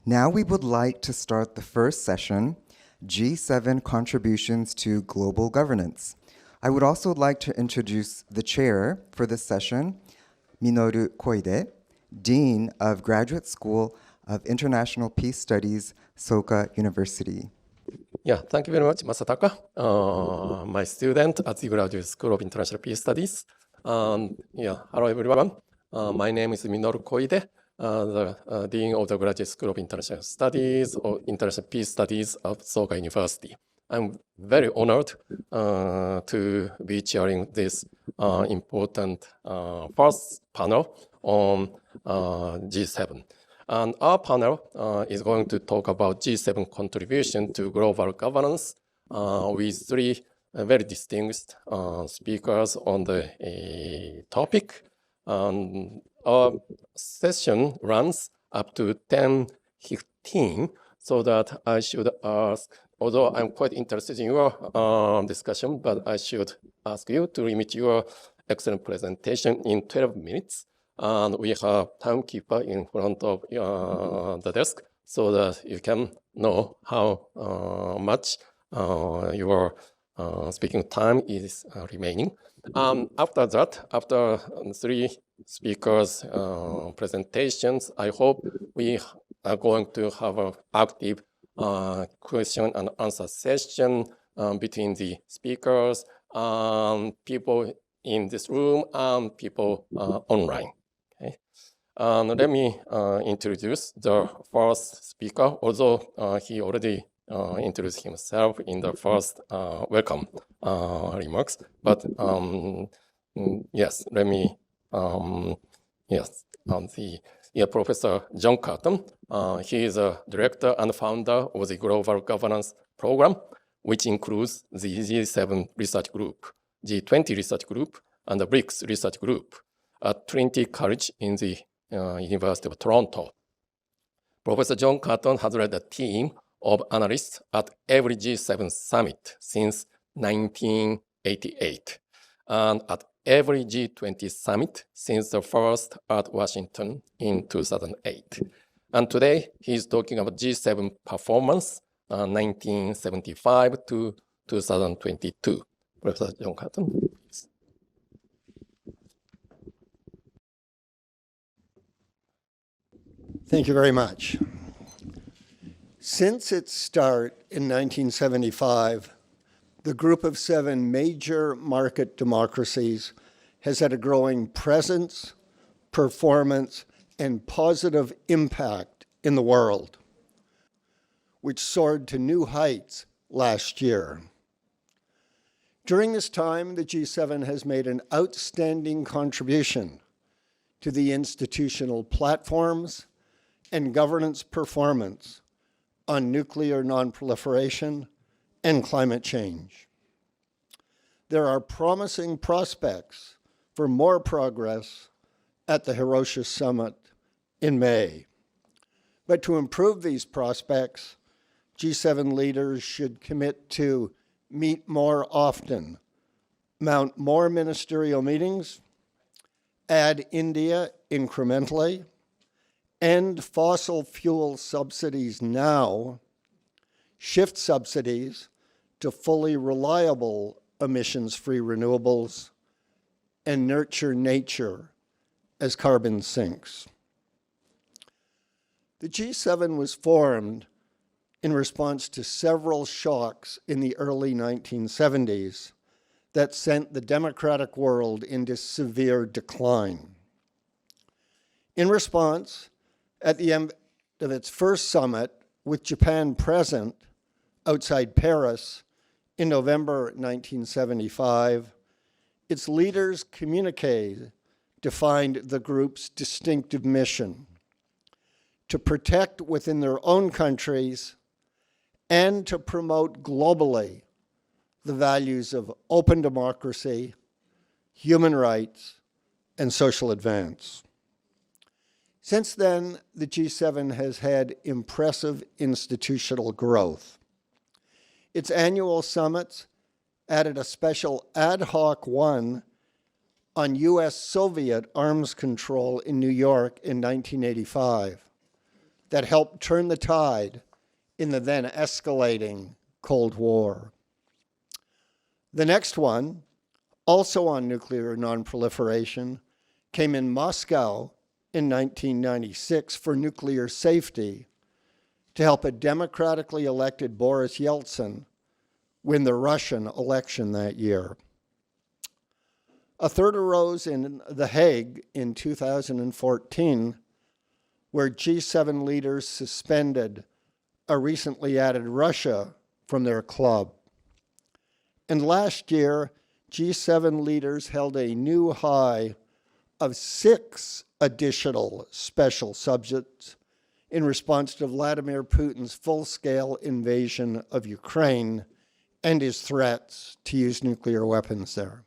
Now we would like to start the first session, G7 Contributions to Global Governance. I would also like to introduce the chair for this session, Minoru Koide, Dean of Graduate School of International Peace Studies, Soka University. Yeah, thank you very much, Masataka. My student at the Graduate School of International Peace Studies. Hello everyone. My name is Minoru Koide, the Dean of the Graduate School of International Studies or International Peace Studies of Soka University. I'm very honored to be chairing this important first panel on G7. And our panel is going to talk about G7 contribution to global governance with three very distinguished speakers on the topic. Our session runs up to 10:15, so that I should ask, although I'm quite interested in your discussion, but I should ask you to limit your excellent presentation in 12 minutes. And we have timekeeper in front of the desk so that you can know how much your speaking time is remaining. After that, after three speakers' presentations, I hope we are going to have an active question and answer session between the speakers, people in this room, and people online. Okay. Let me introduce the first speaker, although he already introduced himself in the first welcome remarks. But yes, let me, Professor John Kirton. He is a director and founder of the Global Governance Program, which includes the G7 Research Group, G20 Research Group, and the BRICS Research Group at Trinity College in the University of Toronto. Professor John Kirton has led a team of analysts at every G7 summit since 1988, and at every G20 summit since the first at Washington in 2008. And today, he's talking about G7 performance, 1975 to 2022. Professor John Kirton, please. Thank you very much. Since its start in 1975, the Group of 7 major market democracies has had a growing presence, performance, and positive impact in the world, which soared to new heights last year. During this time, the G7 has made an outstanding contribution to the institutional platforms and governance performance on nuclear nonproliferation and climate change. There are promising prospects for more progress at the Hiroshima summit in May. But to improve these prospects, G7 leaders should commit to meet more often, mount more ministerial meetings, add India incrementally, end fossil fuel subsidies now, shift subsidies to fully reliable emissions-free renewables, and nurture nature as carbon sinks. The G7 was formed in response to several shocks in the early 1970s that sent the democratic world into severe decline. In response, at the end of its first summit, with Japan present outside Paris in November 1975, its leaders' communique defined the group's distinctive mission: to protect within their own countries and to promote globally the values of open democracy, human rights, and social advance. Since then, the G7 has had impressive institutional growth. Its annual summits added a special ad hoc one on US-Soviet arms control in New York in 1985. that helped turn the tide in the then escalating Cold War. The next one, also on nuclear nonproliferation, came in Moscow in 1996 for nuclear safety to help a democratically elected Boris Yeltsin win the Russian election that year. A third arose in The Hague in 2014, where G7 leaders suspended a recently added Russia from their club. And last year, G7 leaders held a new high of 6 additional special subjects in response to Vladimir Putin's full-scale invasion of Ukraine and his threats to use nuclear weapons there.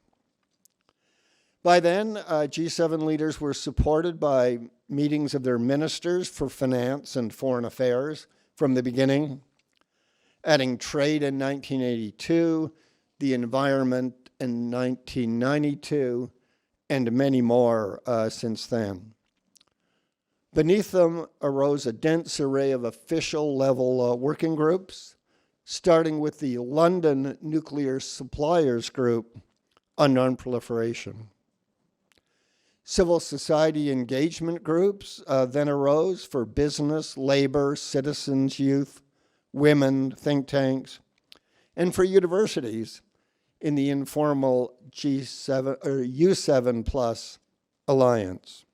By then, G7 leaders were supported by meetings of their ministers for finance and foreign affairs from the beginning, adding trade in 1982, the environment in 1992, and many more since then. Beneath them arose a dense array of official-level working groups, starting with the London Nuclear Suppliers Group on nonproliferation. Civil society engagement groups then arose for business, labor, citizens, youth, women, think tanks, and for universities in the informal G7 or U7 Plus alliance.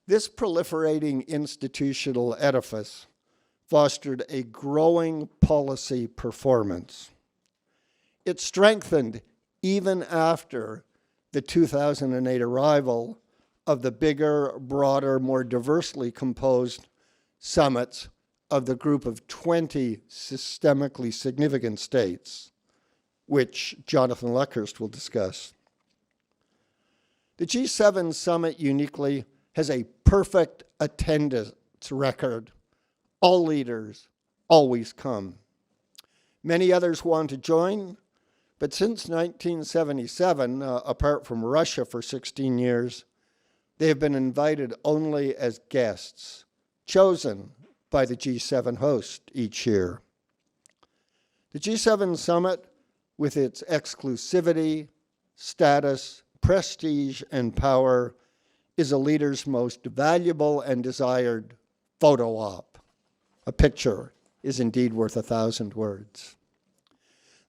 This proliferating institutional edifice fostered a growing policy performance. It strengthened even after the 2008 arrival of the bigger, broader, more diversely composed summits of the group of 20 systemically significant states, which Jonathan Luckhurst will discuss. The G7 summit uniquely has a perfect attendance record. All leaders always come. Many others want to join, but since 1977, apart from Russia for 16 years, they have been invited only as guests, chosen by the G7 host each year. The G7 summit, with its exclusivity, status, prestige, and power, is a leader's most valuable and desired photo op. A picture is indeed worth 1,000 words.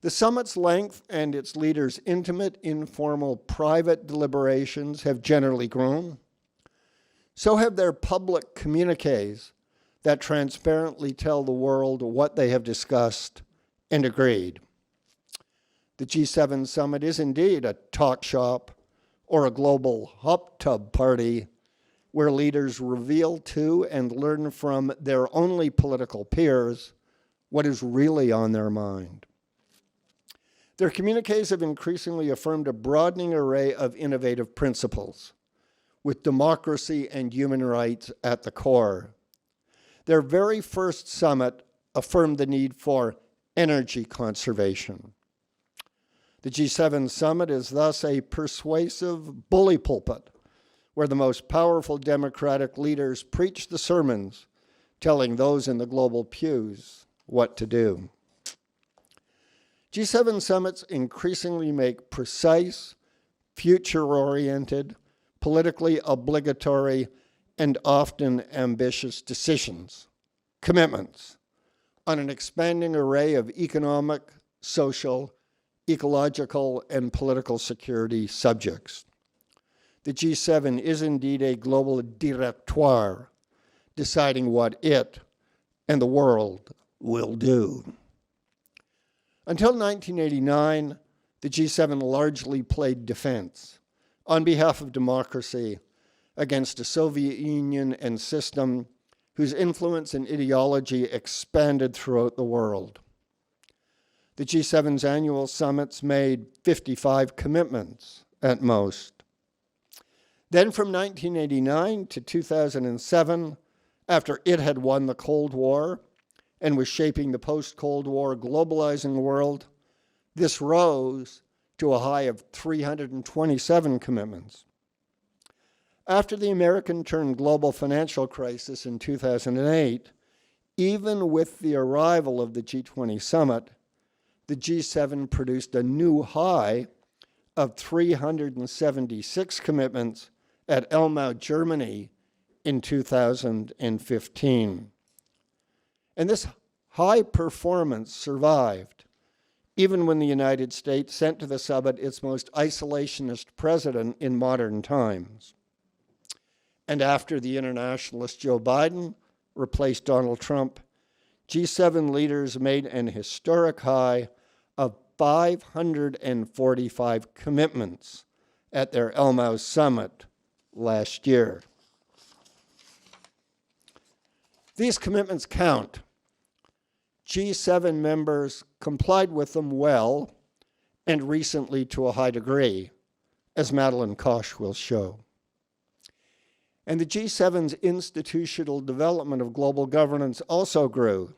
The summit's length and its leaders' intimate, informal, private deliberations have generally grown. So have their public communiques that transparently tell the world what they have discussed and agreed. The G7 summit is indeed a talk shop or a global hot tub party where leaders reveal to and learn from their only political peers what is really on their mind. Their communiques have increasingly affirmed a broadening array of innovative principles, with democracy and human rights at the core. Their very first summit affirmed the need for energy conservation. The G7 summit is thus a persuasive bully pulpit where the most powerful democratic leaders preach the sermons, telling those in the global pews what to do. G7 summits increasingly make precise, future-oriented, politically obligatory, and often ambitious decisions, commitments, on an expanding array of economic, social, ecological, and political security subjects. The G7 is indeed a global directoire, deciding what it and the world will do. Until 1989, the G7 largely played defense on behalf of democracy against a Soviet Union and system whose influence and ideology expanded throughout the world. The G7's annual summits made 55 commitments at most. Then from 1989 to 2007, after it had won the Cold War and was shaping the post-Cold War globalizing world, this rose to a high of 327 commitments. After the American-turned global financial crisis in 2008, even with the arrival of the G20 summit, the G7 produced a new high of 376 commitments at Elmau, Germany in 2015. And this high performance survived, even when the United States sent to the summit its most isolationist president in modern times. And after the internationalist Joe Biden replaced Donald Trump, G7 leaders made an historic high of 545 commitments at their Elmau summit last year. These commitments count. G7 members complied with them well and recently to a high degree, as Madeline Koch will show. And the G7's institutional development of global governance also grew,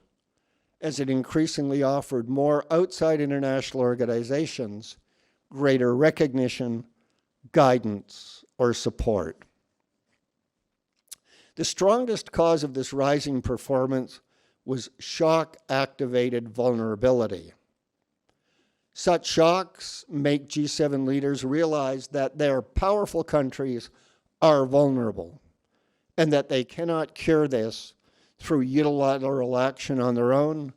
as it increasingly offered more outside international organizations greater recognition, guidance, or support. The strongest cause of this rising performance was shock-activated vulnerability. Such shocks make G7 leaders realize that their powerful countries are vulnerable and that they cannot cure this through unilateral action on their own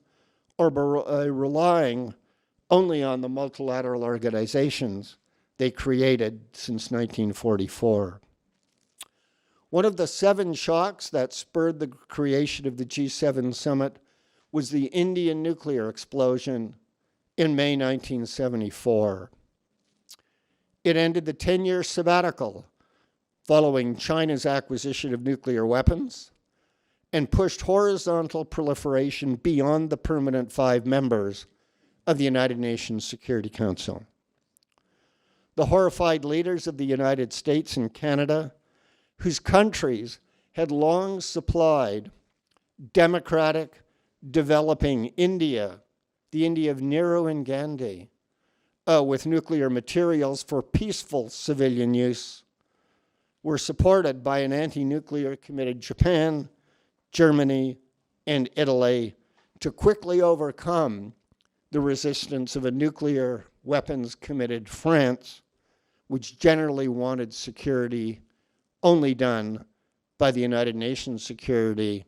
or by relying only on the multilateral organizations they created since 1944. One of the 7 shocks that spurred the creation of the G7 summit was the Indian nuclear explosion in May 1974. It ended the 10-year sabbatical following China's acquisition of nuclear weapons and pushed horizontal proliferation beyond the permanent 5 members of the United Nations Security Council. The horrified leaders of the United States and Canada, whose countries had long supplied democratic, developing India, the India of Nehru and Gandhi, with nuclear materials for peaceful civilian use, were supported by an anti-nuclear committed Japan, Germany, and Italy to quickly overcome the resistance of a nuclear weapons committed France, which generally wanted security only done by the United Nations Security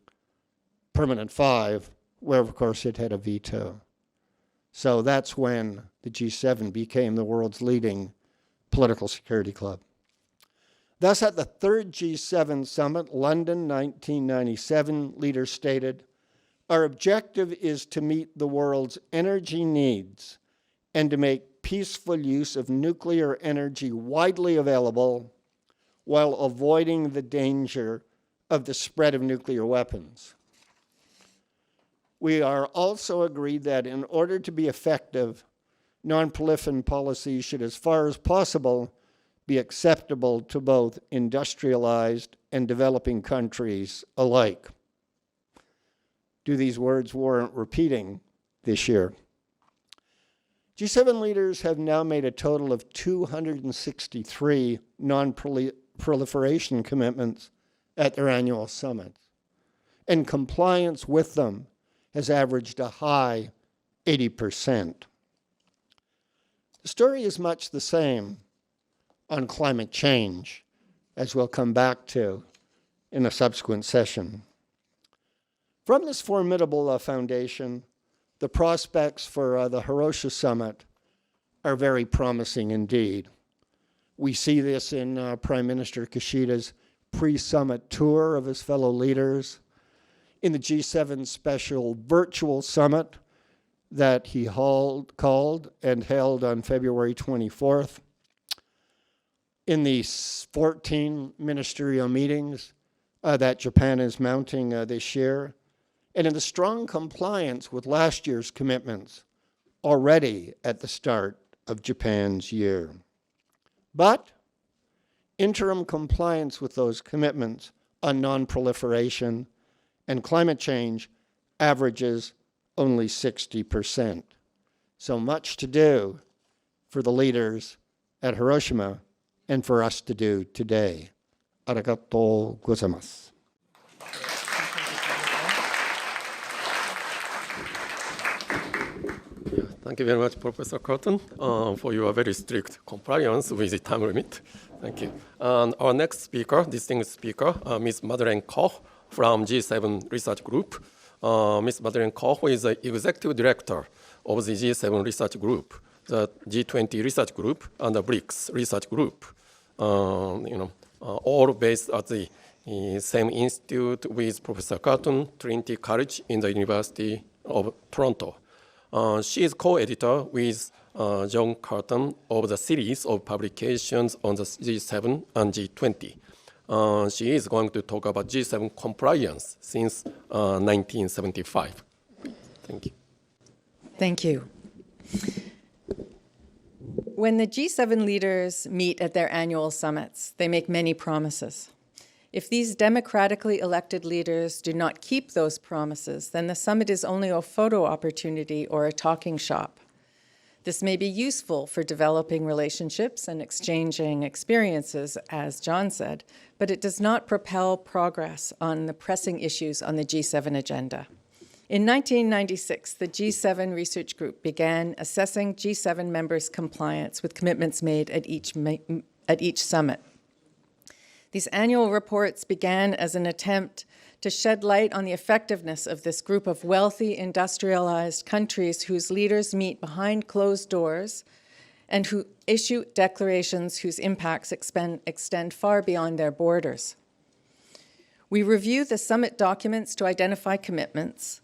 Permanent 5, where of course it had a veto. So that's when the G7 became the world's leading political security club. Thus, at the 3rd G7 summit, London, 1997, leaders stated, "Our objective is to meet the world's energy needs and to make peaceful use of nuclear energy widely available while avoiding the danger of the spread of nuclear weapons." We are also agreed that in order to be effective, non-proliferation policies should, as far as possible, be acceptable to both industrialized and developing countries alike. Do these words warrant repeating this year? G7 leaders have now made a total of 263 non-proliferation commitments at their annual summits, and compliance with them has averaged a high 80%. The story is much the same on climate change, as we'll come back to in a subsequent session. From this formidable foundation, the prospects for the Hiroshima summit are very promising indeed. We see this in Prime Minister Kishida's pre-summit tour of his fellow leaders, in the G7 special virtual summit that he called and held on February 24th, in the 14 ministerial meetings that Japan is mounting this year, and in the strong compliance with last year's commitments already at the start of Japan's year. But interim compliance with those commitments on non-proliferation and climate change averages only 60%. So much to do for the leaders at Hiroshima and for us to do today. ありがとうございます。Thank you very much, Professor Kirton, for your very strict compliance with the time limit. Thank you. And our next speaker, distinguished speaker, Ms. Madeline Koch from G7 Research Group. Ms. Madeline Koch is the executive director of the G7 Research Group, the G20 Research Group, and the BRICS Research Group. All based at the same institute with Professor Kirton, Trinity College in the University of Toronto. She is co-editor with John Kirton of the series of publications on the G7 and G20. She is going to talk about G7 compliance since 1975. Thank you. Thank you. When the G7 leaders meet at their annual summits, they make many promises. If these democratically elected leaders do not keep those promises, then the summit is only a photo opportunity or a talking shop. This may be useful for developing relationships and exchanging experiences, as John said, but it does not propel progress on the pressing issues on the G7 agenda. In 1996, the G7 Research Group began assessing G7 members' compliance with commitments made at each summit. These annual reports began as an attempt to shed light on the effectiveness of this group of wealthy, industrialized countries whose leaders meet behind closed doors and who issue declarations whose impacts extend far beyond their borders. We review the summit documents to identify commitments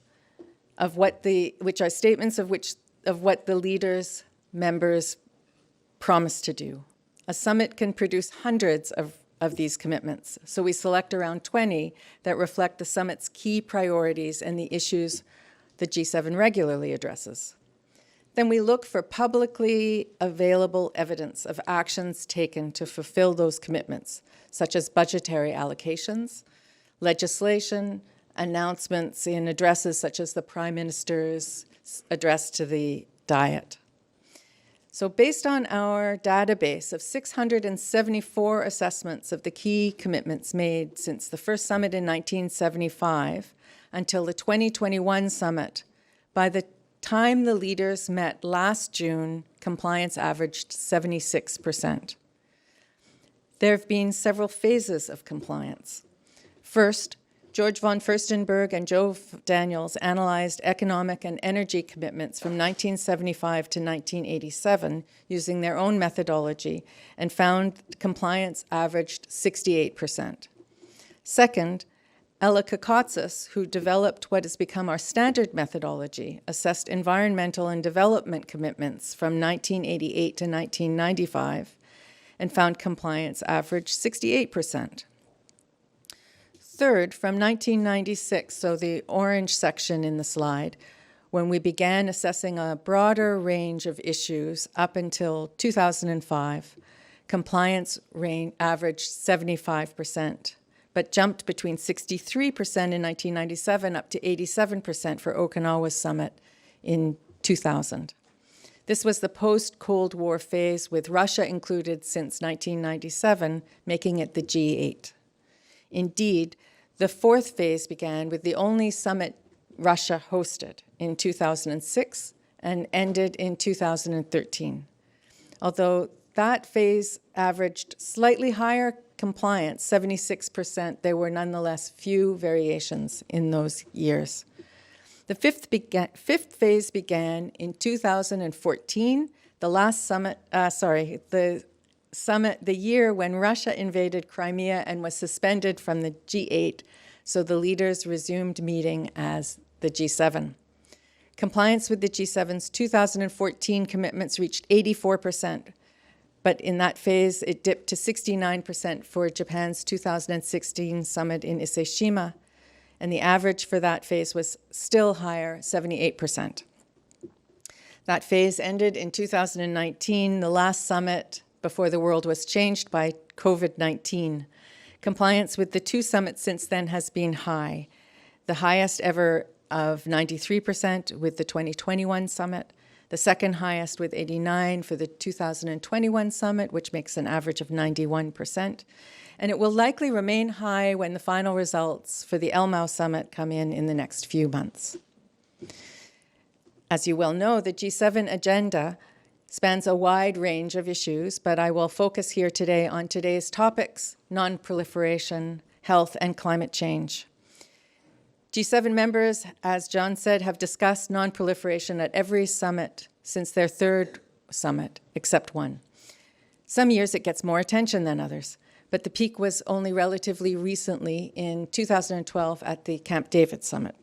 which are statements of what the leaders' members promise to do. A summit can produce hundreds of these commitments. So we select around 20 that reflect the summit's key priorities and the issues the G7 regularly addresses. Then we look for publicly available evidence of actions taken to fulfill those commitments, such as budgetary allocations, legislation, announcements in addresses such as the Prime Minister's address to the Diet. So based on our database of 674 assessments of the key commitments made since the first summit in 1975 until the 2021 summit, by the time the leaders met last June, compliance averaged 76%. There have been several phases of compliance. First, George von Furstenberg and Joe Daniels analyzed economic and energy commitments from 1975 to 1987 using their own methodology and found compliance averaged 68%. Second, Ella Kakotsis, who developed what has become our standard methodology, assessed environmental and development commitments from 1988 to 1995 and found compliance averaged 68%. Third, from 1996, so the orange section in the slide, when we began assessing a broader range of issues up until 2005, compliance averaged 75%, but jumped between 63% in 1997 up to 87% for Okinawa's summit in 2000. This was the post-Cold War phase, with Russia included since 1997, making it the G8. Indeed, the fourth phase began with the only summit Russia hosted in 2006 and ended in 2013. Although that phase averaged slightly higher compliance, 76%, there were nonetheless few variations in those years. The fifth phase began in 2014, the year when Russia invaded Crimea and was suspended from the G8, so the leaders resumed meeting as the G7. Compliance with the G7's 2014 commitments reached 84%, but in that phase it dipped to 69% for Japan's 2016 summit in Hiroshima, and the average for that phase was still higher, 78%. That phase ended in 2019, the last summit before the world was changed by COVID-19. Compliance with the two summits since then has been high, the highest ever of 93% with the 2021 summit, the second highest with 89 for the 2021 summit, which makes an average of 91%. And it will likely remain high when the final results for the Elmau summit come in the next few months. As you well know, the G7 agenda spans a wide range of issues, but I will focus here today on today's topics: non-proliferation, health, and climate change. G7 members, as John said, have discussed non-proliferation at every summit since their third summit, except one. Some years it gets more attention than others, but the peak was only relatively recently in 2012 at the Camp David summit.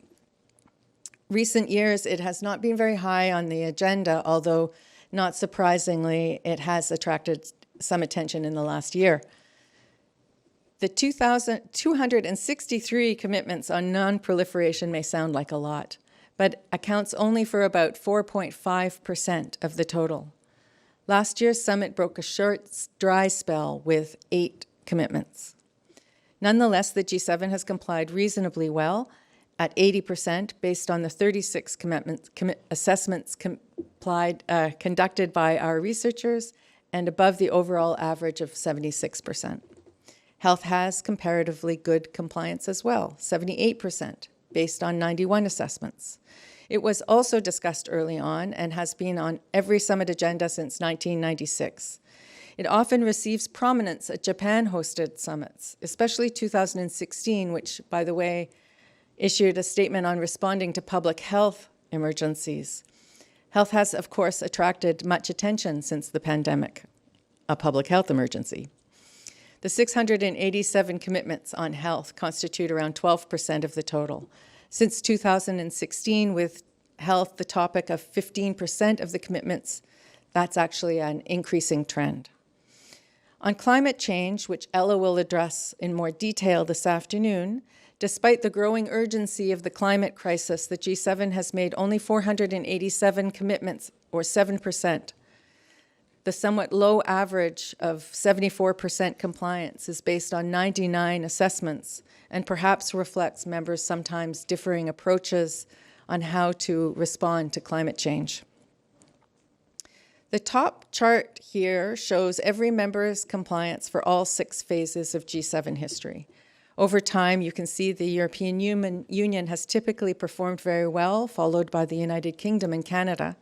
Recent years, it has not been very high on the agenda, although not surprisingly, it has attracted some attention in the last year. The 263 commitments on non-proliferation may sound like a lot, but accounts only for about 4.5% of the total. Last year's summit broke a short, dry spell with 8 commitments. Nonetheless, the G7 has complied reasonably well at 80% based on the 36 assessments conducted by our researchers and above the overall average of 76%. Health has comparatively good compliance as well, 78%, based on 91 assessments. It was also discussed early on and has been on every summit agenda since 1996. It often receives prominence at Japan-hosted summits, especially 2016, which, by the way, issued a statement on responding to public health emergencies. Health has, of course, attracted much attention since the pandemic, a public health emergency. The 687 commitments on health constitute around 12% of the total. Since 2016, with health the topic of 15% of the commitments, that's actually an increasing trend. On climate change, which Ella will address in more detail this afternoon, despite the growing urgency of the climate crisis, the G7 has made only 487 commitments, or 7%. The somewhat low average of 74% compliance is based on 99 assessments and perhaps reflects members' sometimes differing approaches on how to respond to climate change. The top chart here shows every member's compliance for all 6 phases of G7 history. Over time, you can see the European Union has typically performed very well, followed by the United Kingdom and Canada.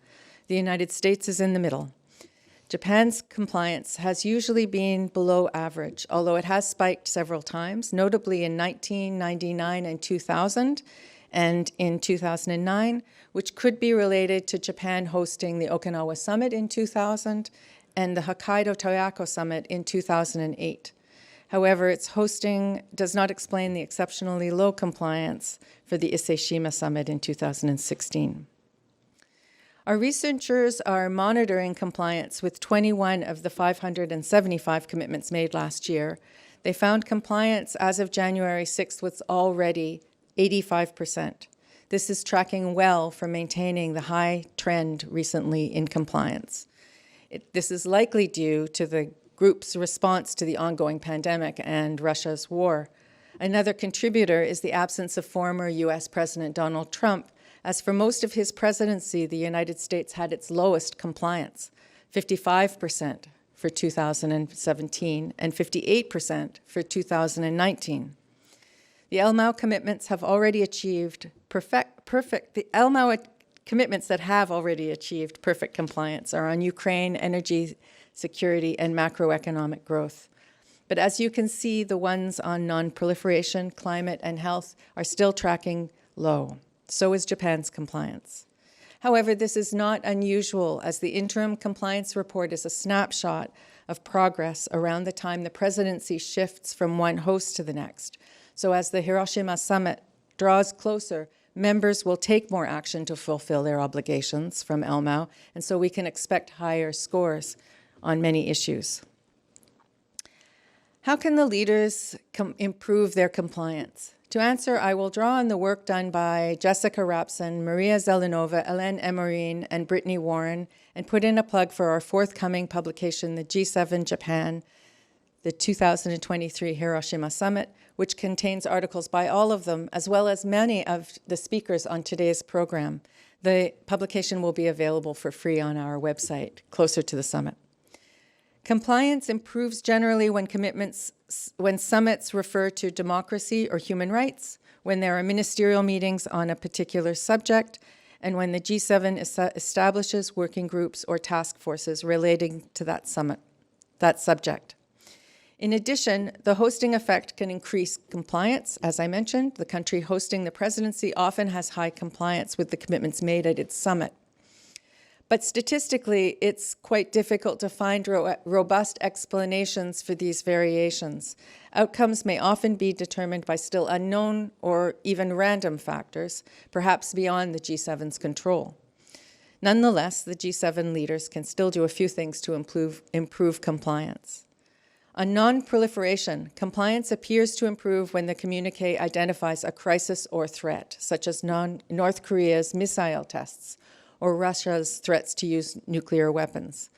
The United States is in the middle. Japan's compliance has usually been below average, although it has spiked several times, notably in 1999 and 2000, and in 2009, which could be related to Japan hosting the Okinawa Summit in 2000 and the Hokkaido Toyako Summit in 2008. However, its hosting does not explain the exceptionally low compliance for the Ise-Shima Summit in 2016. Our researchers are monitoring compliance with 21 of the 575 commitments made last year. They found compliance as of January 6th was already 85%. This is tracking well for maintaining the high trend recently in compliance. This is likely due to the group's response to the ongoing pandemic and Russia's war. Another contributor is the absence of former U.S. President Donald Trump, as for most of his presidency, the United States had its lowest compliance, 55% for 2017 and 58% for 2019. The Elmau commitments have already achieved commitments that have already achieved perfect compliance are on Ukraine, energy security, and macroeconomic growth. But as you can see, the ones on non-proliferation, climate, and health are still tracking low. So is Japan's compliance. However, this is not unusual, as the interim compliance report is a snapshot of progress around the time the presidency shifts from one host to the next. So as the Hiroshima summit draws closer, members will take more action to fulfill their obligations from Elmau, and so we can expect higher scores on many issues. How can the leaders improve their compliance? To answer, I will draw on the work done by Jessica Rapson, Maria Zelenova, Hélène Emerine, and Brittany Warren, and put in a plug for our forthcoming publication, the G7 Japan, the 2023 Hiroshima Summit, which contains articles by all of them, as well as many of the speakers on today's program. The publication will be available for free on our website closer to the summit. Compliance improves generally when summits refer to democracy or human rights, when there are ministerial meetings on a particular subject, and when the G7 establishes working groups or task forces relating to that subject. In addition, the hosting effect can increase compliance. As I mentioned, the country hosting the presidency often has high compliance with the commitments made at its summit. But statistically, it's quite difficult to find robust explanations for these variations. Outcomes may often be determined by still unknown or even random factors, perhaps beyond the G7's control. Nonetheless, the G7 leaders can still do a few things to improve compliance. On non-proliferation, compliance appears to improve when the communique identifies a crisis or threat, such as North Korea's missile tests or Russia's threats to use nuclear weapons.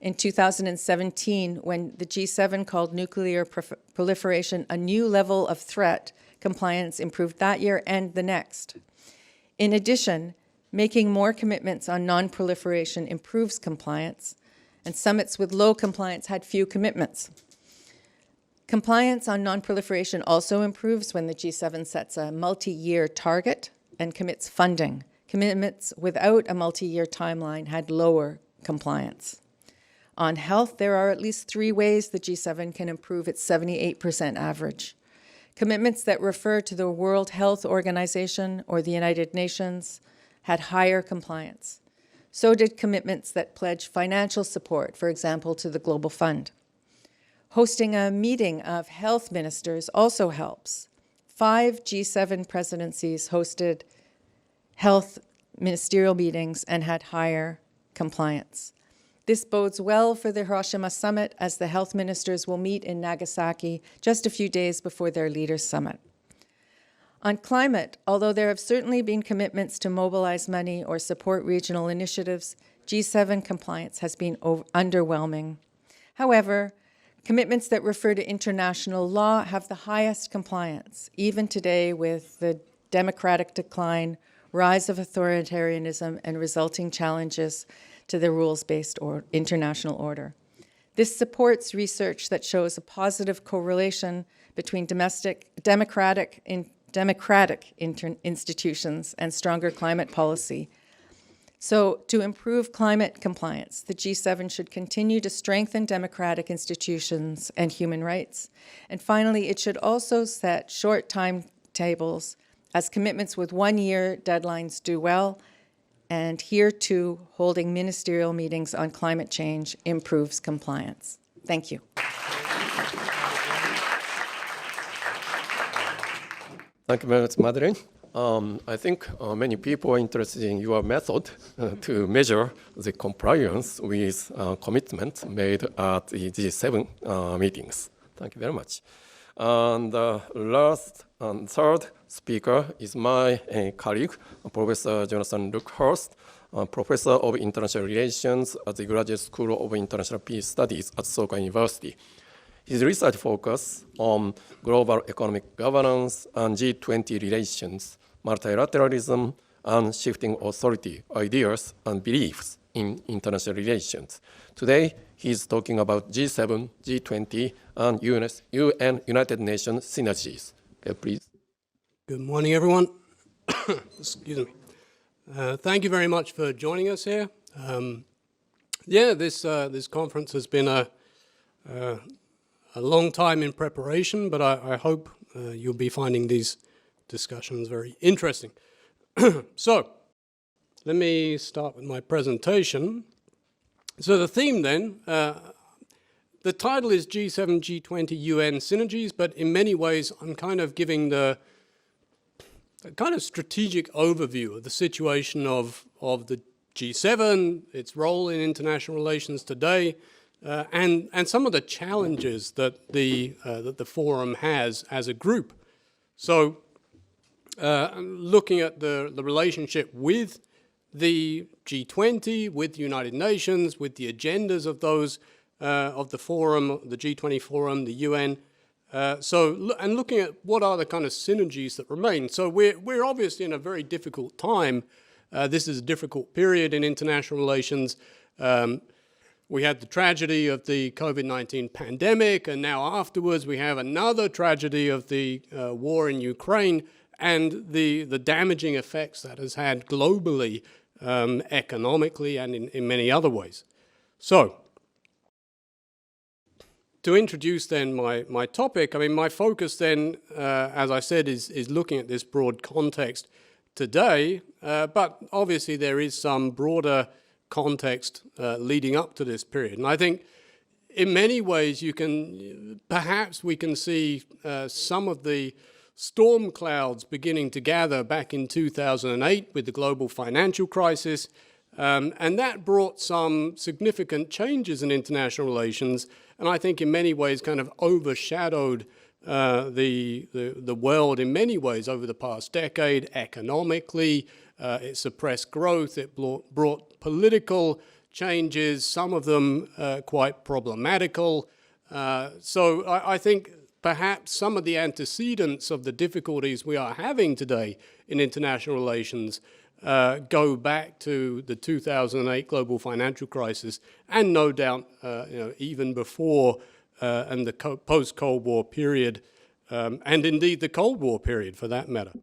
In 2017, when the G7 called nuclear proliferation a new level of threat, compliance improved that year and the next. In addition, making more commitments on non-proliferation improves compliance, and summits with low compliance had few commitments. Compliance on non-proliferation also improves when the G7 sets a multi-year target and commits funding. Commitments without a multi-year timeline had lower compliance. On health, there are at least 3 ways the G7 can improve its 78% average. Commitments that refer to the World Health Organization or the United Nations had higher compliance. So did commitments that pledge financial support, for example, to the Global Fund. Hosting a meeting of health ministers also helps. 5 G7 presidencies hosted health ministerial meetings and had higher compliance. This bodes well for the Hiroshima summit, as the health ministers will meet in Nagasaki just a few days before their leaders' summit. On climate, although there have certainly been commitments to mobilize money or support regional initiatives, G7 compliance has been underwhelming. However, commitments that refer to international law have the highest compliance, even today with the democratic decline, rise of authoritarianism, and resulting challenges to the rules-based international order. This supports research that shows a positive correlation between democratic institutions and stronger climate policy. So, to improve climate compliance, the G7 should continue to strengthen democratic institutions and human rights. And finally, it should also set short timetables, as commitments with 1-year deadlines do well, and here too, holding ministerial meetings on climate change improves compliance. Thank you. Thank you very much, Madeline. I think many people are interested in your method to measure the compliance with commitments made at the G7 meetings. Thank you very much. And last and third speaker is my colleague, Professor Jonathan Luckhurst, Professor of International Relations at the Graduate School of International Peace Studies at Soka University. His research focuses on global economic governance and G20 relations, multilateralism, and shifting authority, ideas, and beliefs in international relations. Today, he's talking about G7, G20, and UN, United Nations synergies. Okay, please. Good morning, everyone. Excuse me. Thank you very much for joining us here. This conference has been a long time in preparation, but I hope you'll be finding these discussions very interesting. So, let me start with my presentation. So the theme then, the title is G7, G20, UN synergies, but in many ways I'm kind of giving the kind of strategic overview of the situation of the G7, its role in international relations today, and some of the challenges that the forum has as a group. So, looking at the relationship with the G20, with the United Nations, with the agendas of those of the forum, the G20 forum, the UN. And looking at what are the kind of synergies that remain. So we're obviously in a very difficult time This is a difficult period in international relations. We had the tragedy of the COVID-19 pandemic, and now afterwards we have another tragedy of the war in Ukraine and the damaging effects that has had globally, economically, and in many other ways. So, to introduce then my topic, I mean, my focus then, as I said, is looking at this broad context today, but obviously there is some broader context leading up to this period. And I think in many ways perhaps we can see some of the storm clouds beginning to gather back in 2008 with the global financial crisis, and that brought some significant changes in international relations, and I think in many ways kind of overshadowed the world in many ways over the past decade. Economically, it suppressed growth, it brought political changes, some of them quite problematical. So I think perhaps some of the antecedents of the difficulties we are having today in international relations go back to the 2008 global financial crisis, and no doubt even before and the post-Cold War period, and indeed the Cold War period for that matter.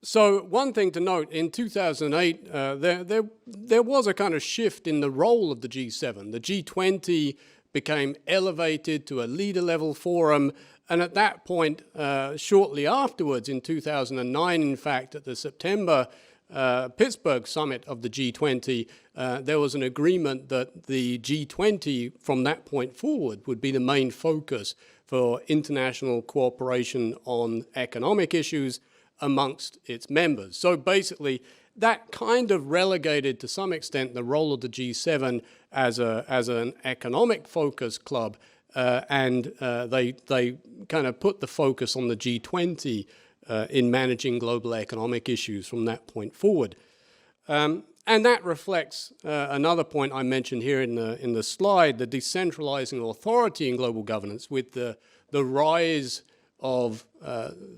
So one thing to note, in 2008, there was a kind of shift in the role of the G7. The G20 became elevated to a leader-level forum, and at that point, shortly afterwards, in 2009, in fact, at the September Pittsburgh summit of the G20, there was an agreement that the G20, from that point forward, would be the main focus for international cooperation on economic issues amongst its members. So basically, that kind of relegated to some extent the role of the G7 as an economic focus club, and they kind of put the focus on the G20 in managing global economic issues from that point forward. And that reflects another point I mentioned here in the slide, the decentralizing authority in global governance, with the rise of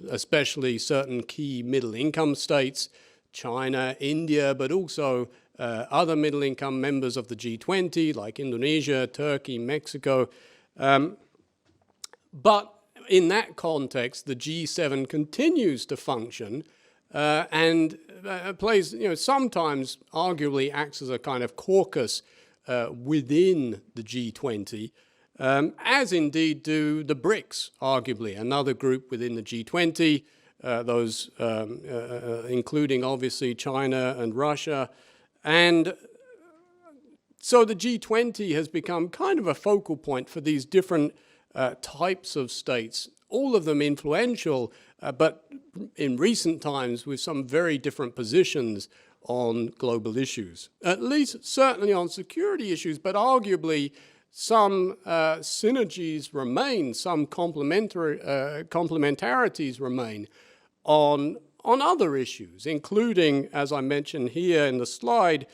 especially certain key middle-income states, China, India, but also other middle-income members of the G20, like Indonesia, Turkey, Mexico. But in that context, the G7 continues to function and plays, sometimes arguably acts as a kind of caucus within the G20, as indeed do the BRICS, arguably, another group within the G20, those including obviously China and Russia. And so the G20 has become kind of a focal point for these different types of states, all of them influential, but in recent times with some very different positions on global issues, at least certainly on security issues, but arguably some synergies remain, some complementarities remain on other issues, including, as I mentioned here in the slide,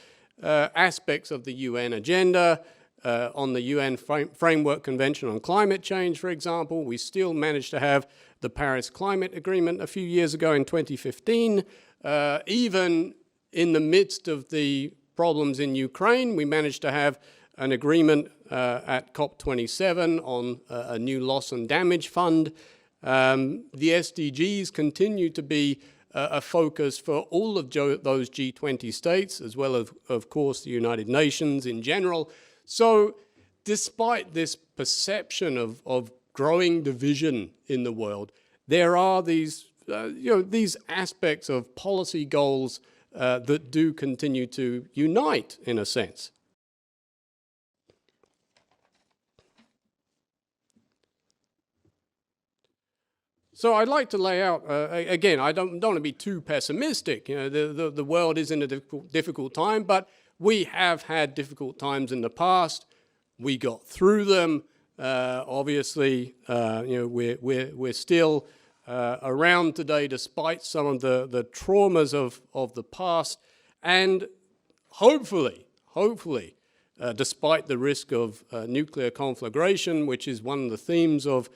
aspects of the UN agenda. On the UN Framework Convention on Climate Change, for example, we still managed to have the Paris Climate Agreement a few years ago in 2015. Even in the midst of the problems in Ukraine, we managed to have an agreement at COP27 on a new loss and damage fund. The SDGs continue to be a focus for all of those G20 states, as well as, of course, the United Nations in general. So despite this perception of growing division in the world, there are these, these aspects of policy goals that do continue to unite, in a sense. So I'd like to lay out, again, I don't want to be too pessimistic. The world is in a difficult time, but we have had difficult times in the past. We got through them. Obviously, we're still around today despite some of the traumas of the past, and hopefully, despite the risk of nuclear conflagration, which is one of the themes of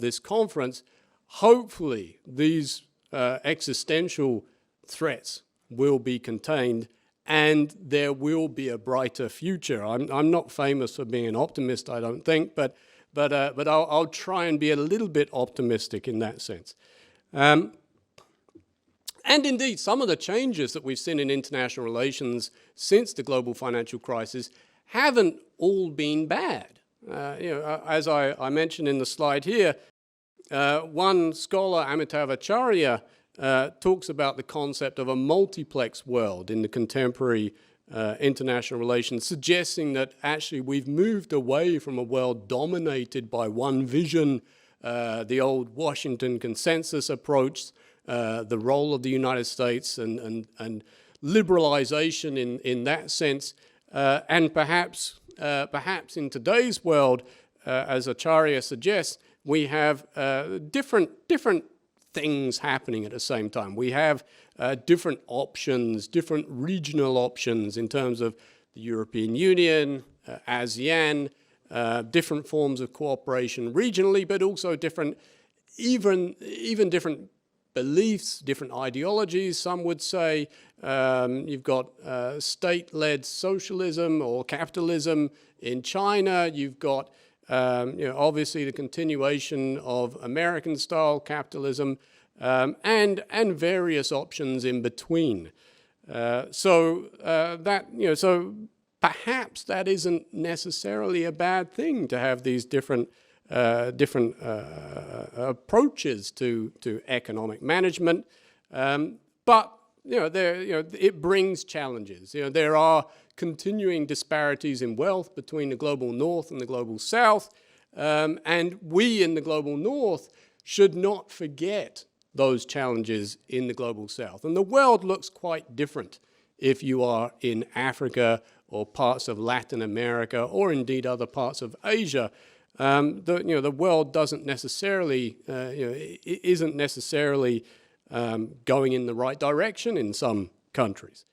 this conference, hopefully these existential threats will be contained and there will be a brighter future. I'm not famous for being an optimist, I don't think, but I'll try and be a little bit optimistic in that sense. And indeed, some of the changes that we've seen in international relations since the global financial crisis haven't all been bad. As I mentioned in the slide here, one scholar, Amitav Acharya, talks about the concept of a multiplex world in the contemporary international relations, suggesting that actually we've moved away from a world dominated by one vision, the old Washington consensus approach, the role of the United States and liberalization in that sense, and perhaps in today's world, as Acharya suggests, we have different things happening at the same time. We have different options, different regional options in terms of the European Union, ASEAN, different forms of cooperation regionally, but also different, even different beliefs, different ideologies, some would say. You've got state-led socialism or capitalism in China. You've got obviously the continuation of American-style capitalism and various options in between. So perhaps that isn't necessarily a bad thing to have these different approaches to economic management, but it brings challenges. There are continuing disparities in wealth between the global north and the global south, and we in the global north should not forget those challenges in the global south. And the world looks quite different if you are in Africa or parts of Latin America or indeed other parts of Asia. The world doesn't necessarily, isn't necessarily going in the right direction in some countries.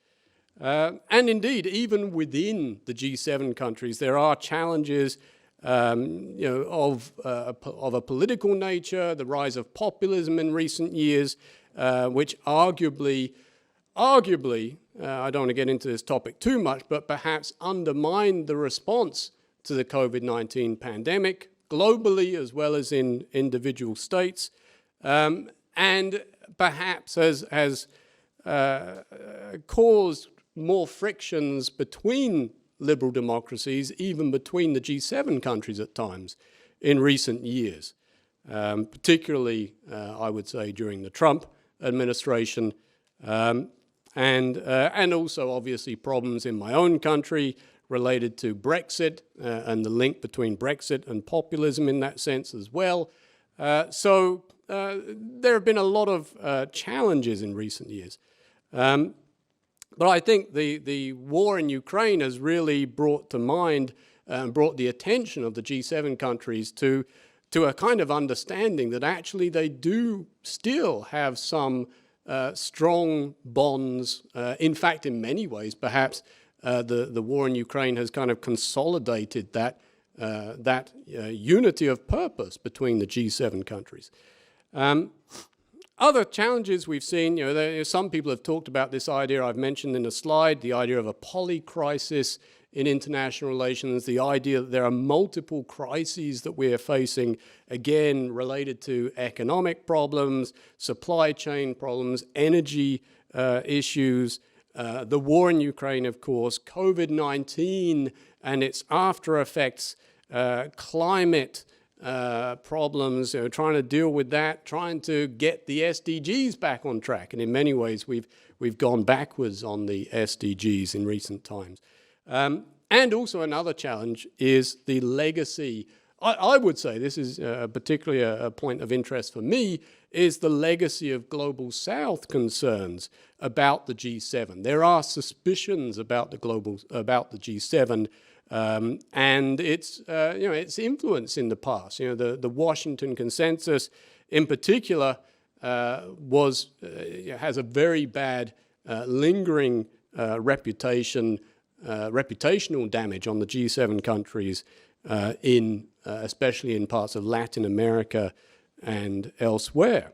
And indeed, even within the G7 countries, there are challenges of a political nature, the rise of populism in recent years, which arguably, I don't want to get into this topic too much, but perhaps undermine the response to the COVID-19 pandemic globally as well as in individual states, and perhaps has caused more frictions between liberal democracies, even between the G7 countries at times in recent years, particularly, I would say, during the Trump administration, and also obviously problems in my own country related to Brexit and the link between Brexit and populism in that sense as well. So there have been a lot of challenges in recent years. But I think the war in Ukraine has really brought to mind and brought the attention of the G7 countries to a kind of understanding that actually they do still have some strong bonds. In fact, in many ways, perhaps the war in Ukraine has kind of consolidated that unity of purpose between the G7 countries. Other challenges we've seen, some people have talked about this idea I've mentioned in the slide, the idea of a polycrisis in international relations, the idea that there are multiple crises that we're facing, again, related to economic problems, supply chain problems, energy issues, the war in Ukraine, of course, COVID-19 and its after effects, climate problems, trying to deal with that, trying to get the SDGs back on track. And in many ways, we've gone backwards on the SDGs in recent times. And also another challenge is the legacy. I would say, this is particularly a point of interest for me, is the legacy of Global South concerns about the G7. There are suspicions about the G7 and its influence in the past. The Washington consensus, in particular, has a very bad lingering reputational damage on the G7 countries, especially in parts of Latin America and elsewhere.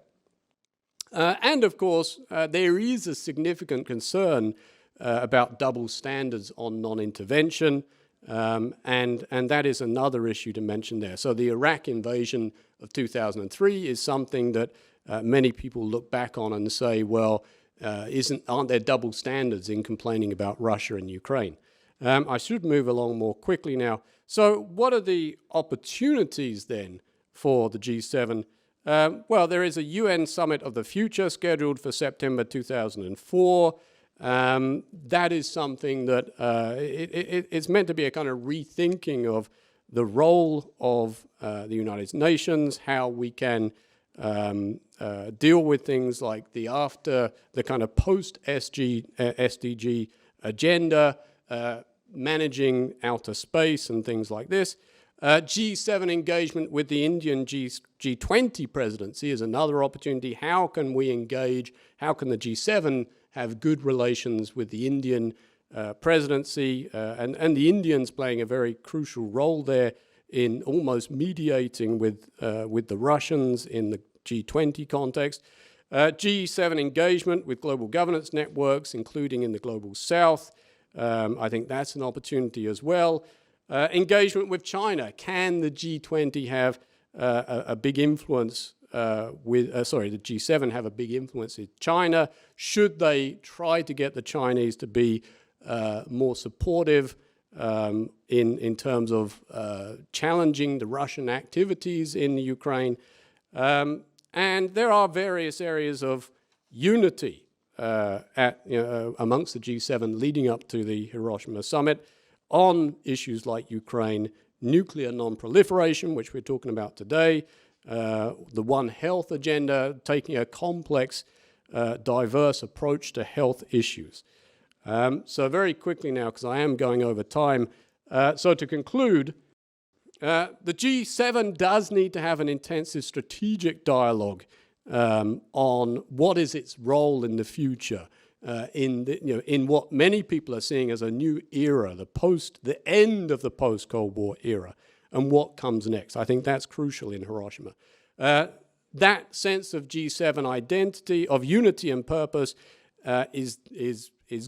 And of course, there is a significant concern about double standards on non-intervention, and that is another issue to mention there. So the Iraq invasion of 2003 is something that many people look back on and say, well, aren't there double standards in complaining about Russia and Ukraine? I should move along more quickly now. So what are the opportunities then for the G7? Well, there is a UN Summit of the Future scheduled for September 2004. That is something that it's meant to be a kind of rethinking of the role of the United Nations, how we can deal with things like the kind of post-SDG agenda, managing outer space and things like this. G7 engagement with the Indian G20 presidency is another opportunity. How can we engage? How can the G7 have good relations with the Indian presidency? And the Indians playing a very crucial role there in almost mediating with the Russians in the G20 context. G7 engagement with global governance networks, including in the Global South. I think that's an opportunity as well. Engagement with China. Can the G20 have a big influence the G7 have a big influence in China? Should they try to get the Chinese to be more supportive in terms of challenging the Russian activities in the Ukraine? And there are various areas of unity amongst the G7 leading up to the Hiroshima summit on issues like Ukraine, nuclear non-proliferation, which we're talking about today, the One Health agenda, taking a complex, diverse approach to health issues. So very quickly now, because I am going over time, so to conclude, the G7 does need to have an intensive strategic dialogue on what is its role in the future, in what many people are seeing as a new era, the end of the post-Cold War era, and what comes next. I think that's crucial in Hiroshima. That sense of G7 identity, of unity and purpose, is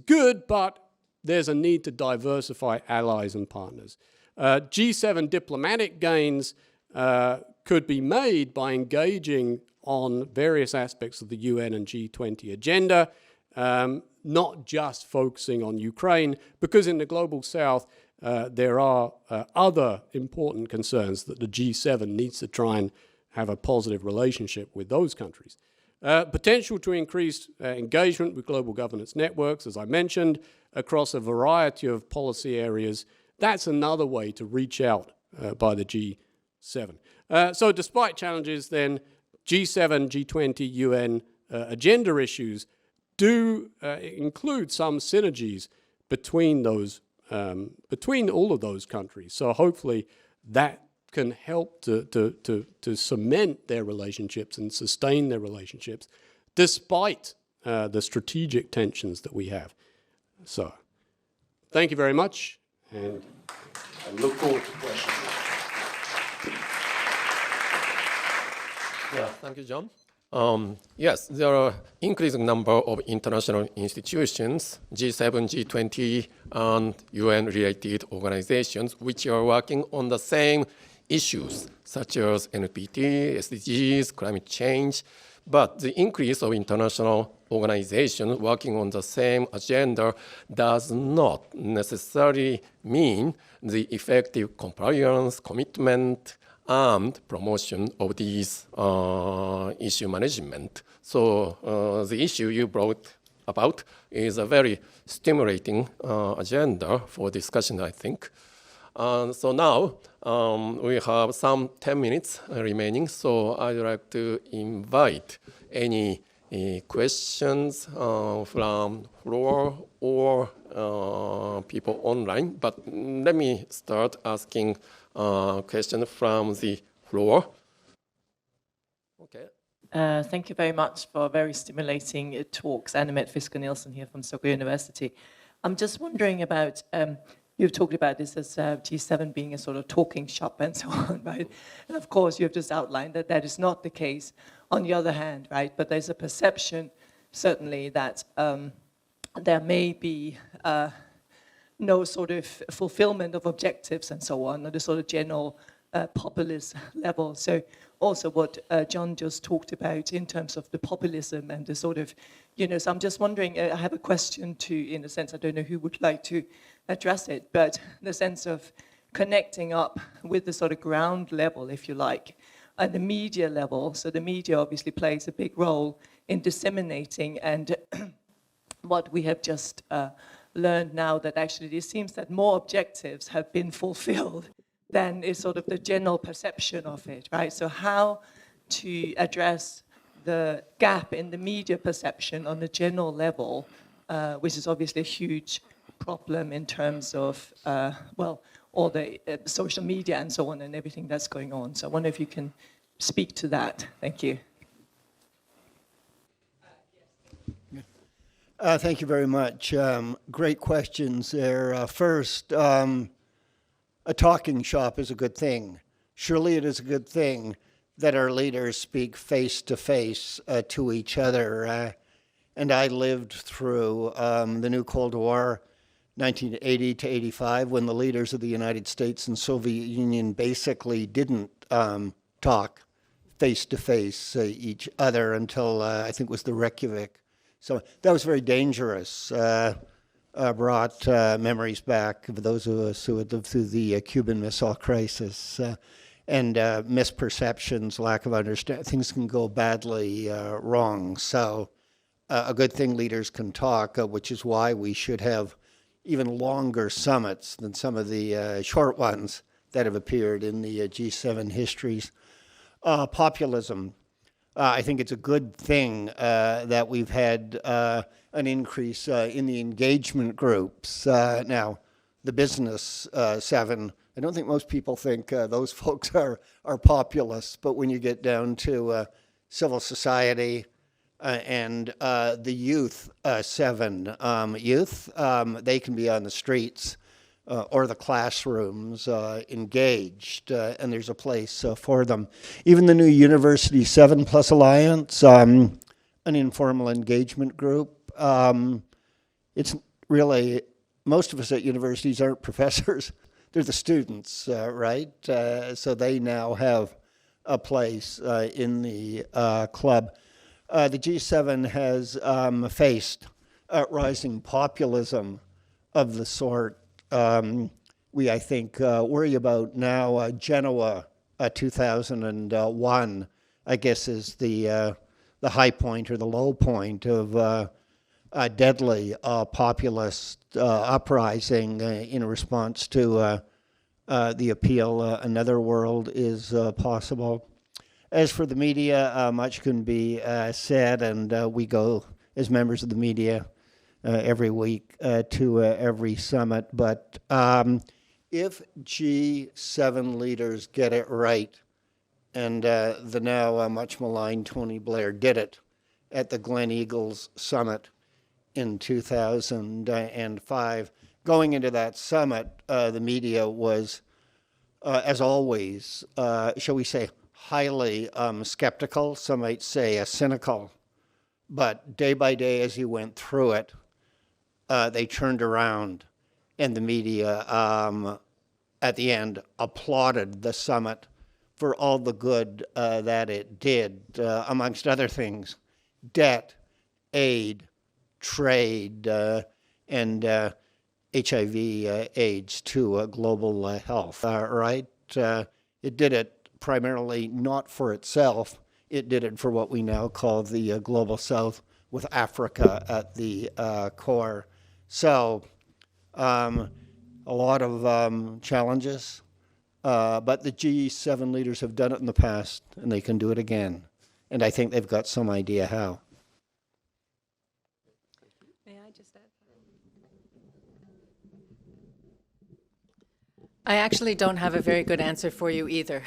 good, but there's a need to diversify allies and partners. G7 diplomatic gains could be made by engaging on various aspects of the UN and G20 agenda, not just focusing on Ukraine, because in the Global South, there are other important concerns that the G7 needs to try and have a positive relationship with those countries. Potential to increase engagement with global governance networks, as I mentioned, across a variety of policy areas. That's another way to reach out by the G7. So despite challenges, then, G7, G20, UN agenda issues do include some synergies between those, between all of those countries. So hopefully that can help to cement their relationships and sustain their relationships despite the strategic tensions that we have. So thank you very much, and I look forward to questions. Yeah, thank you, John. Yes, there are increasing number of international institutions, G7, G20, and UN-related organizations, which are working on the same issues, such as NPT, SDGs, climate change. But the increase of international organizations working on the same agenda does not necessarily mean the effective compliance, commitment, and promotion of these issue management. So the issue you brought about is a very stimulating agenda for discussion, I think. So now we have some 10 minutes remaining, so I'd like to invite any questions from floor or people online. But let me start asking question from the floor. Okay. Thank you very much for very stimulating talks. Annemette Fisker-Nielsen here from Soka University. I'm just wondering about you've talked about this as G7 being a sort of talking shop and so on, right? And of course, you've just outlined that that is not the case. On the other hand, right, but there's a perception, certainly, that there may be no sort of fulfillment of objectives and so on, at a sort of general populist level. So also what John just talked about in terms of the populism and the sort of, so I'm just wondering, I have a question to, in a sense, I don't know who would like to address it, but the sense of connecting up with the sort of ground level, if you like, at the media level. So the media obviously plays a big role in disseminating, and what we have just learned now, that actually it seems that more objectives have been fulfilled than is sort of the general perception of it, right? So how to address the gap in the media perception on the general level, which is obviously a huge problem in terms of, all the social media and so on and everything that's going on. So I wonder if you can speak to that. Thank you. Thank you very much. Great questions there. First, a talking shop is a good thing. Surely it is a good thing that our leaders speak face to face to each other. And I lived through the new Cold War, 1980 to 85, when the leaders of the United States and Soviet Union basically didn't talk face to face each other until I think it was the Reykjavik. So that was very dangerous. Brought memories back of those of us who had lived through the Cuban Missile Crisis, and misperceptions, lack of understanding. Things can go badly wrong. So a good thing leaders can talk, which is why we should have even longer summits than some of the short ones that have appeared in the G7 histories. Populism. I think it's a good thing that we've had an increase in the engagement groups. Now, the business seven, I don't think most people think those folks are populists, but when you get down to civil society and the youth seven, they can be on the streets or the classrooms engaged, and there's a place for them. Even the new University 7+ Alliance, an informal engagement group, it's really, most of us at universities aren't professors, they're the students, right? So they now have a place in the club. The G7 has faced rising populism of the sort we, I think, worry about now. Genoa 2001, I guess, is the high point or the low point of a deadly populist uprising in response to the appeal, another world is possible. As for the media, much can be said, and we go as members of the media every week to every summit. But if G7 leaders get it right, and the now much maligned Tony Blair did it at the Glen Eagles summit in 2005, going into that summit, the media was, as always, shall we say, highly skeptical, some might say cynical. But day by day as you went through it, they turned around, and the media at the end applauded the summit for all the good that it did, amongst other things, debt, aid, trade, and HIV, AIDS to global health, right? It did it primarily not for itself. It did it for what we now call the Global South, with Africa at the core. So a lot of challenges, but the G7 leaders have done it in the past, and they can do it again. And I think they've got some idea how. May I just I actually don't have a very good answer for you either.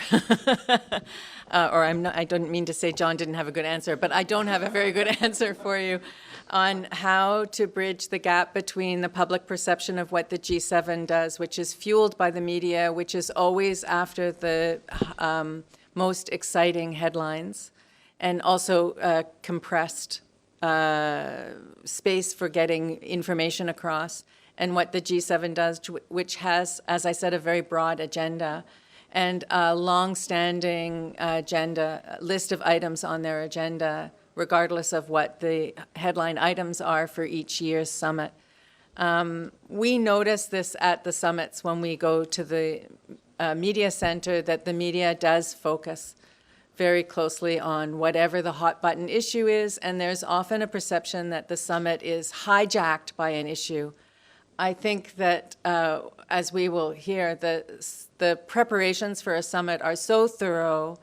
I don't mean to say John didn't have a good answer, but I don't have a very good answer for you on how to bridge the gap between the public perception of what the G7 does, which is fueled by the media, which is always after the most exciting headlines, and also compressed space for getting information across, and what the G7 does, which has, as I said, a very broad agenda and a long-standing agenda, list of items on their agenda, regardless of what the headline items are for each year's summit. We notice this at the summits when we go to the media center, that the media does focus very closely on whatever the hot button issue is, and there's often a perception that the summit is hijacked by an issue. I think that, as we will hear, the preparations for a summit are so thorough,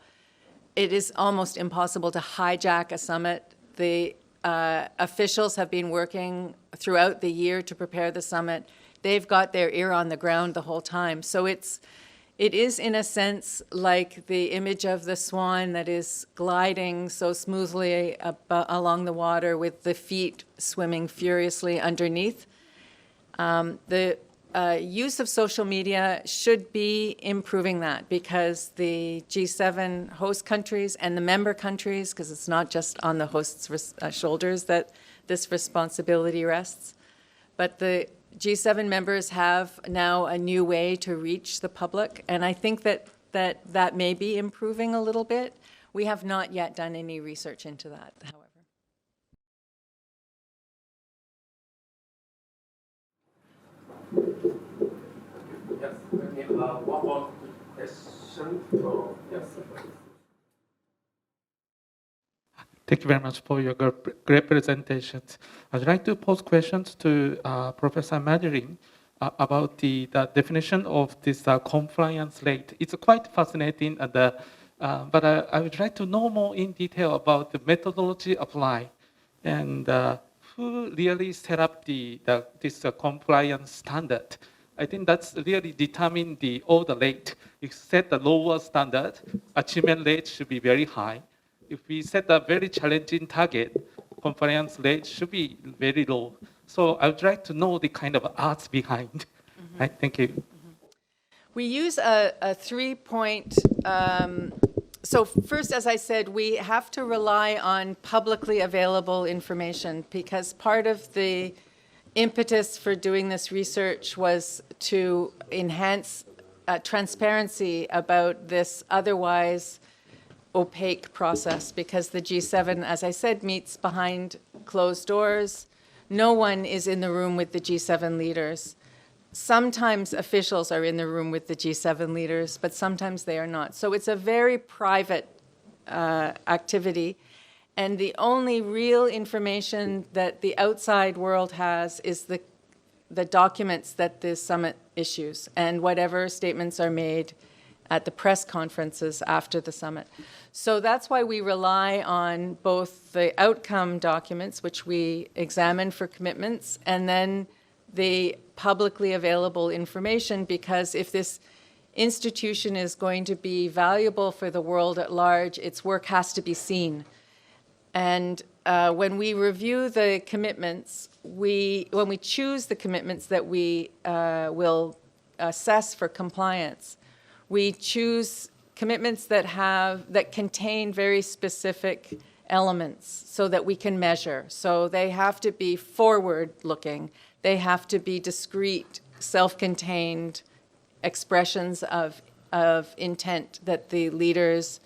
it is almost impossible to hijack a summit. The officials have been working throughout the year to prepare the summit. They've got their ear on the ground the whole time. So it is, in a sense, like the image of the swan that is gliding so smoothly along the water with the feet swimming furiously underneath. The use of social media should be improving that, because the G7 host countries and the member countries, because it's not just on the hosts' shoulders that this responsibility rests, but the G7 members have now a new way to reach the public, and I think that may be improving a little bit. We have not yet done any research into that, however. Yes, one more question. Yes. Thank you very much for your great presentations. I'd like to pose questions to Professor Madeline about the definition of this compliance rate. It's quite fascinating, but I would like to know more in detail about the methodology applied and who really set up this compliance standard. I think that's really determine all the rate. If you set the lower standard, achievement rate should be very high. If we set a very challenging target, compliance rate should be very low. So I would like to know the kind of arts behind. Mm-hmm. Right, thank you. Mm-hmm. We use a 3-point, so first, as I said, we have to rely on publicly available information, because part of the impetus for doing this research was to enhance transparency about this otherwise opaque process, because the G7, as I said, meets behind closed doors. No one is in the room with the G7 leaders. Sometimes officials are in the room with the G7 leaders, but sometimes they are not. So it's a very private activity. And the only real information that the outside world has is the documents that the summit issues and whatever statements are made at the press conferences after the summit. So that's why we rely on both the outcome documents, which we examine for commitments, and then the publicly available information, because if this institution is going to be valuable for the world at large, its work has to be seen. And when we review the commitments, when we choose the commitments that we will assess for compliance, we choose commitments that contain very specific elements so that we can measure. So they have to be forward-looking. They have to be discrete, self-contained expressions of intent that the leaders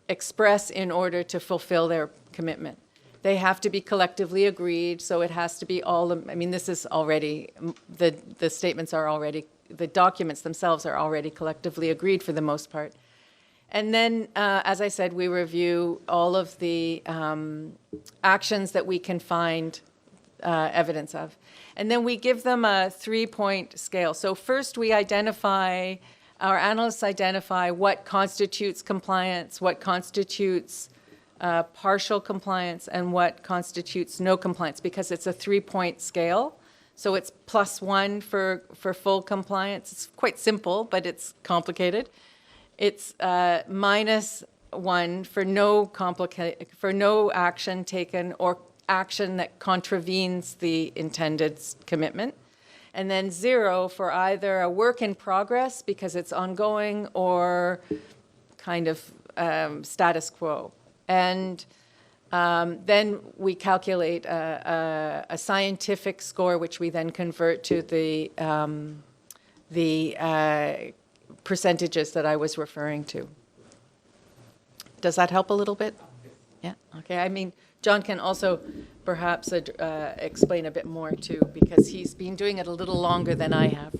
express in order to fulfill their commitment. They have to be collectively agreed, so it has to be this is already, the statements are already, the documents themselves are already collectively agreed for the most part. And then, as I said, we review all of the actions that we can find evidence of. And then we give them a 3-point scale. So first we identify, our analysts identify what constitutes compliance, what constitutes partial compliance, and what constitutes no compliance, because it's a 3-point scale. So it's +1 for full compliance. It's quite simple, but it's complicated. It's -1 for no action taken or action that contravenes the intended commitment. And then 0 for either a work in progress because it's ongoing or kind of status quo. And then we calculate a scientific score, which we then convert to the percentages that I was referring to. Does that help a little bit? Yeah, okay. I mean, John can also perhaps explain a bit more too, because he's been doing it a little longer than I have.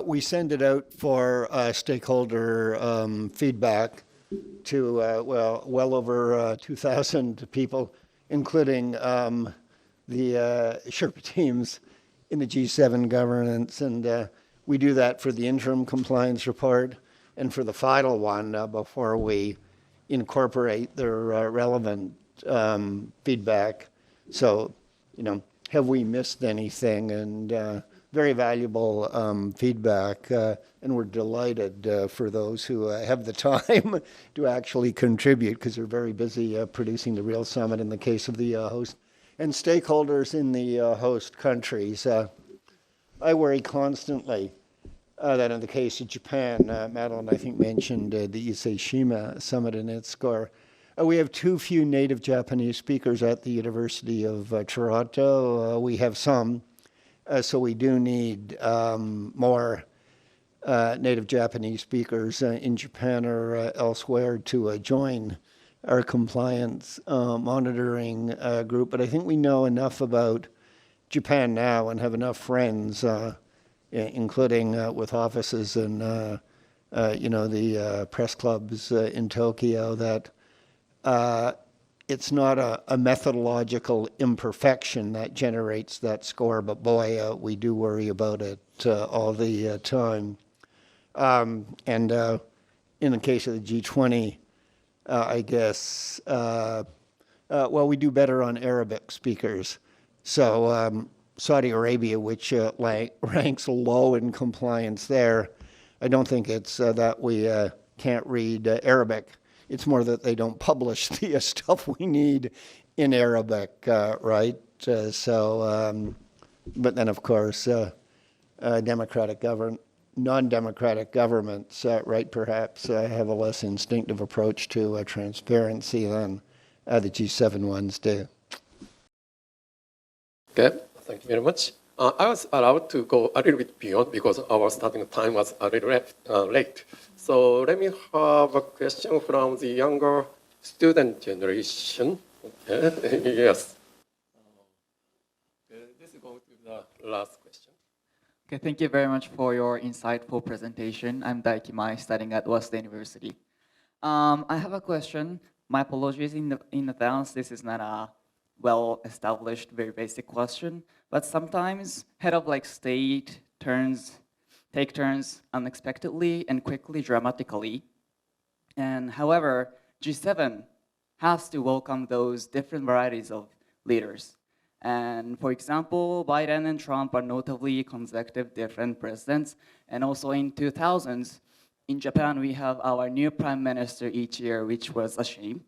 We send it out for stakeholder feedback to, well over 2,000 people, including the Sherpa teams in the G7 governance. And we do that for the interim compliance report and for the final one before we incorporate their relevant feedback. So, have we missed anything? And very valuable feedback, and we're delighted for those who have the time to actually contribute, because they're very busy producing the real summit in the case of the host and stakeholders in the host countries. I worry constantly that in the case of Japan, Madeline, I think, mentioned the Hiroshima summit in its score. We have too few native Japanese speakers at the University of Toronto. We have some. So we do need more native Japanese speakers in Japan or elsewhere to join our compliance monitoring group. But I think we know enough about Japan now and have enough friends, including with offices and the press clubs in Tokyo, that it's not a methodological imperfection that generates that score, but boy, we do worry about it all the time. And in the case of the G20, I guess, we do better on Arabic speakers. So Saudi Arabia, which ranks low in compliance there, I don't think it's that we can't read Arabic. It's more that they don't publish the stuff we need in Arabic, right? But then, of course, non-democratic governments, right, perhaps have a less instinctive approach to transparency than the G7 ones do. Okay, thank you very much. I was allowed to go a little bit beyond because our starting time was a little late. So let me have a question from the younger student generation. Okay. Yes. This is going to be the last question. Okay, thank you very much for your insightful presentation. I'm Daiki Mai, studying at Waseda University. I have a question. My apologies in advance. This is not a well-established, very basic question, but sometimes head of state take turns unexpectedly and quickly, dramatically. And however, G7 has to welcome those different varieties of leaders. And for example, Biden and Trump are notably consecutive different presidents. And also in 2000s, in Japan, we have our new prime minister each year, which was a shame.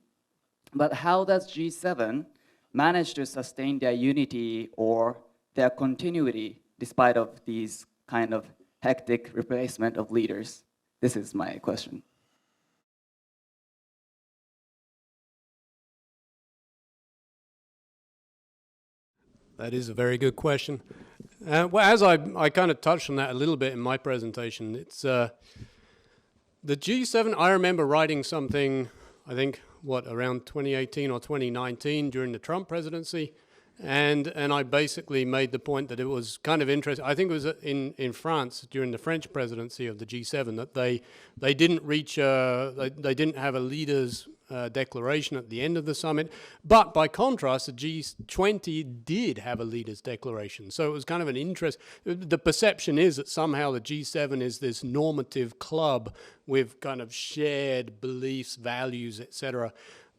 But how does G7 manage to sustain their unity or their continuity despite of these kind of hectic replacement of leaders? This is my question. That is a very good question. As I kind of touched on that a little bit in my presentation, it's the G7. I remember writing something, I think, around 2018 or 2019 during the Trump presidency, and I basically made the point that it was kind of interesting. I think it was in France during the French presidency of the G7 that they didn't reach they didn't have a leaders declaration at the end of the summit, but by contrast, the G20 did have a leaders declaration. So it was kind of an interest. The perception is that somehow the G7 is this normative club with kind of shared beliefs, values, etc.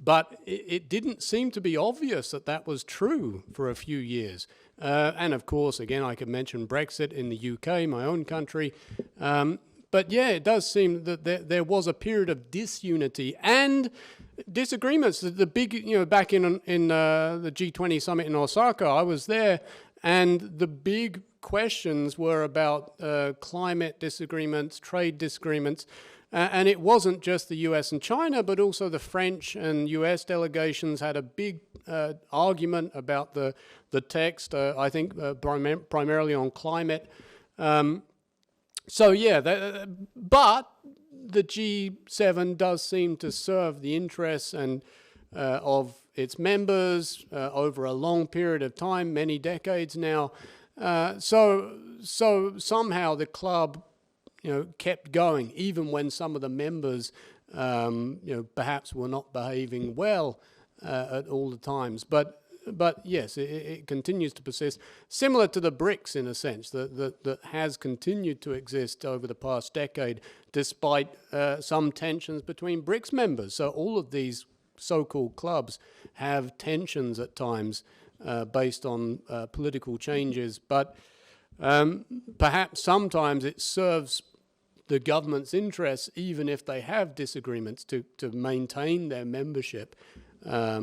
But it didn't seem to be obvious that that was true for a few years. And of course, again, I could mention Brexit in the UK, my own country. But yeah, it does seem that there was a period of disunity and disagreements. The big, back in the G20 summit in Osaka, I was there, and the big questions were about climate disagreements, trade disagreements. And it wasn't just the US and China, but also the French and US delegations had a big argument about the text, I think primarily on climate. But the G7 does seem to serve the interests of its members over a long period of time, many decades now. So somehow the club, kept going, even when some of the members, perhaps were not behaving well at all the times. But yes, it continues to persist, similar to the BRICS in a sense, that has continued to exist over the past decade, despite some tensions between BRICS members. So all of these so-called clubs have tensions at times based on political changes, but perhaps sometimes it serves the government's interests, even if they have disagreements, to maintain their membership. I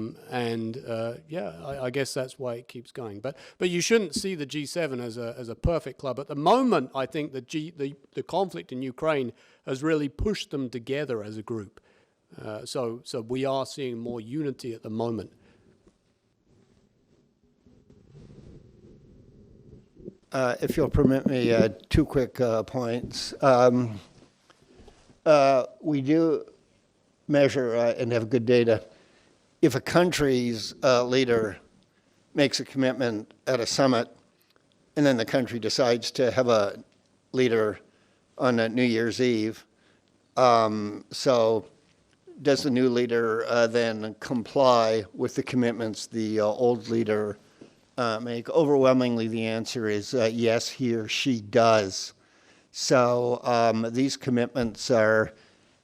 guess that's why it keeps going. But you shouldn't see the G7 as a perfect club. At the moment, I think the conflict in Ukraine has really pushed them together as a group. So we are seeing more unity at the moment. If you'll permit me, two quick points. We do measure and have good data. If a country's leader makes a commitment at a summit, and then the country decides to have a leader on New Year's Eve, so does the new leader then comply with the commitments the old leader make? Overwhelmingly, the answer is yes, he or she does. So these commitments are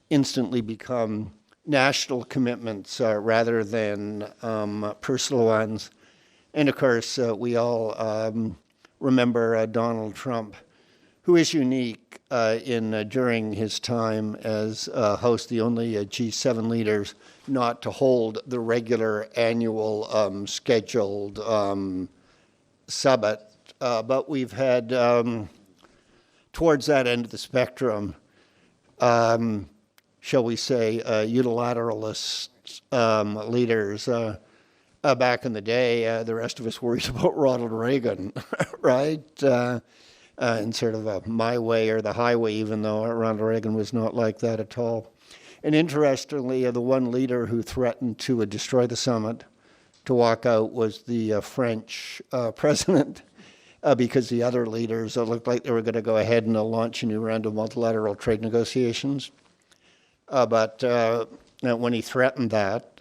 instantly become national commitments rather than personal ones. And of course, we all remember Donald Trump, who is unique during his time as host, the only G7 leaders not to hold the regular annual scheduled summit. But we've had, towards that end of the spectrum, shall we say, unilateralist leaders. Back in the day, the rest of us worried about Ronald Reagan, right? And sort of a my way or the highway, even though Ronald Reagan was not like that at all. And interestingly, the one leader who threatened to destroy the summit, to walk out, was the French president, because the other leaders looked like they were going to go ahead and launch a new round of multilateral trade negotiations. But when he threatened that,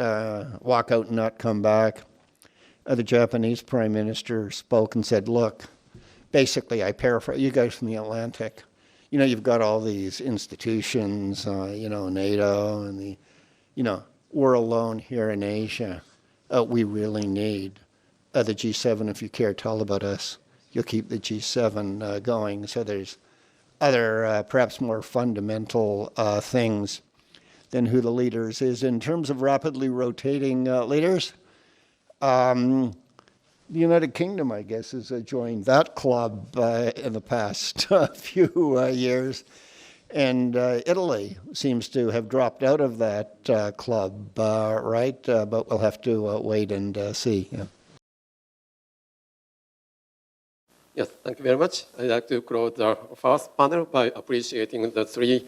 walk out and not come back, the Japanese prime minister spoke and said, look, basically, I paraphrase, you guys from the Atlantic, you've got all these institutions, NATO and we're alone here in Asia. We really need the G7. If you care at all about us, you'll keep the G7 going. So there's other, perhaps more fundamental things than who the leaders is. In terms of rapidly rotating leaders, the United Kingdom, I guess, has joined that club in the past few years. And Italy seems to have dropped out of that club, right? But we'll have to wait and see. Yeah. Yes, thank you very much. I'd like to close the first panel by appreciating the three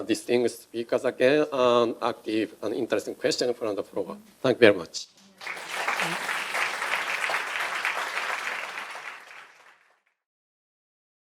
distinguished speakers again, and active and interesting questions from the floor. Thank you very much.